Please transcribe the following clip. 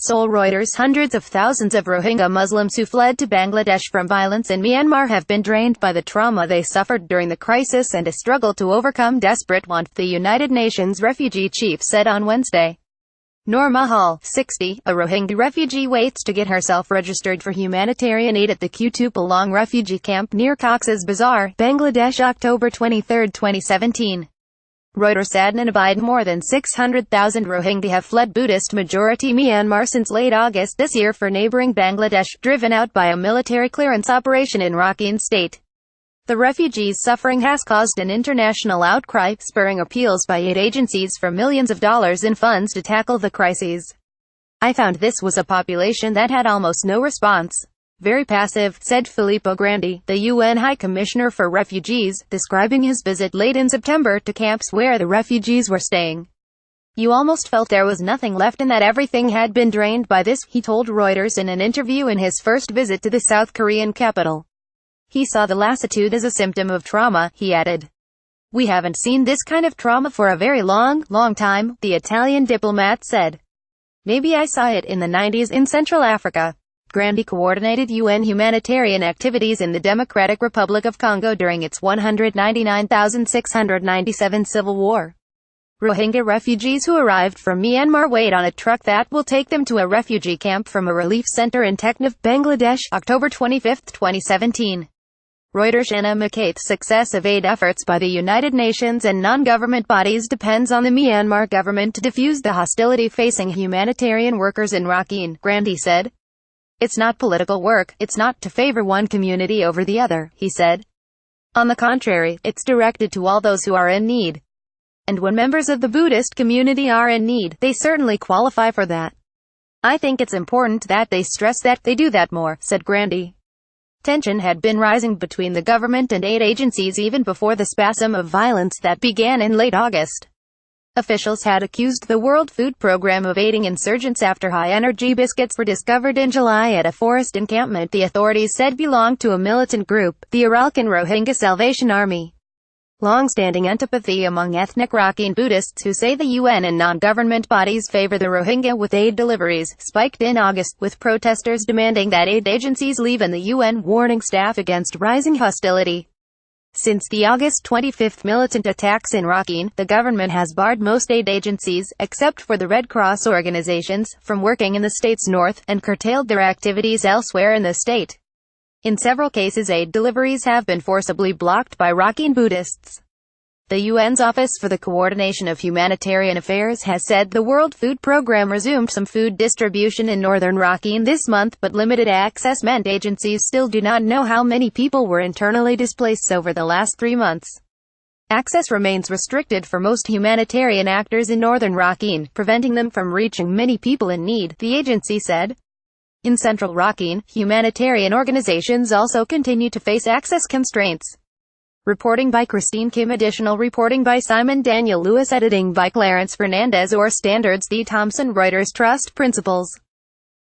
SEOUL Reuters Hundreds of thousands of Rohingya Muslims who fled to Bangladesh from violence in Myanmar have been drained by the trauma they suffered during the crisis and a struggle to overcome desperate want, the United Nations refugee chief said on Wednesday. Noor Mohol, 60, a Rohingya refugee, waits to get herself registered for humanitarian aid at the Kutupalong refugee camp near Coxs Bazar, Bangladesh, October 23, 2017. REUTERSAdnan AbidiMore. More than 600,000 Rohingya have fled Buddhist-majority Myanmar since late August this year for neighboring Bangladesh, driven out by a military clearance operation in Rakhine state. The refugees' suffering has caused an international outcry, spurring appeals by aid agencies for millions of dollars in funds to tackle the crises. "I found this was a population that had almost no response. Very passive," said Filippo Grandi, the UN High Commissioner for Refugees, describing his visit late in September to camps where the refugees were staying. "You almost felt there was nothing left and that everything had been drained by this," he told Reuters in an interview in his first visit to the South Korean capital. He saw the lassitude as a symptom of trauma, he added. "We haven't seen this kind of trauma for a very long time," the Italian diplomat said. "Maybe I saw it in the 90s in Central Africa." Grandi coordinated UN humanitarian activities in the Democratic Republic of Congo during its 199,697 civil war. Rohingya refugees who arrived from Myanmar wait on a truck that will take them to a refugee camp from a relief center in Teknaf, Bangladesh, October 25, 2017. Reuters indicates success of aid efforts by the United Nations and non-government bodies depends on the Myanmar government to defuse the hostility facing humanitarian workers in Rakhine, Grandi said. "It's not political work, it's not to favor one community over the other," he said. "On the contrary, it's directed to all those who are in need. And when members of the Buddhist community are in need, they certainly qualify for that. I think it's important that they stress that they do that more," said Grandi. Tension had been rising between the government and aid agencies even before the spasm of violence that began in late August. Officials had accused the World Food Programme of aiding insurgents after high-energy biscuits were discovered in July at a forest encampment the authorities said belonged to a militant group, the Arakan Rohingya Salvation Army. Long-standing antipathy among ethnic Rakhine Buddhists who say the UN and non-government bodies favor the Rohingya with aid deliveries spiked in August, with protesters demanding that aid agencies leave and the UN warning staff against rising hostility. Since the August 25 militant attacks in Rakhine, the government has barred most aid agencies, except for the Red Cross organizations, from working in the state's north, and curtailed their activities elsewhere in the state. In several cases, aid deliveries have been forcibly blocked by Rakhine Buddhists. The UN's Office for the Coordination of Humanitarian Affairs has said the World Food Programme resumed some food distribution in northern Rakhine this month, but limited access meant agencies still do not know how many people were internally displaced over the last 3 months. Access remains restricted for most humanitarian actors in northern Rakhine, preventing them from reaching many people in need, the agency said. In central Rakhine, humanitarian organizations also continue to face access constraints. Reporting by Christine Kim. Additional reporting by Simon Daniel Lewis. Editing by Clarence Fernandez. Or Standards D. Thompson. Reuters Trust Principles.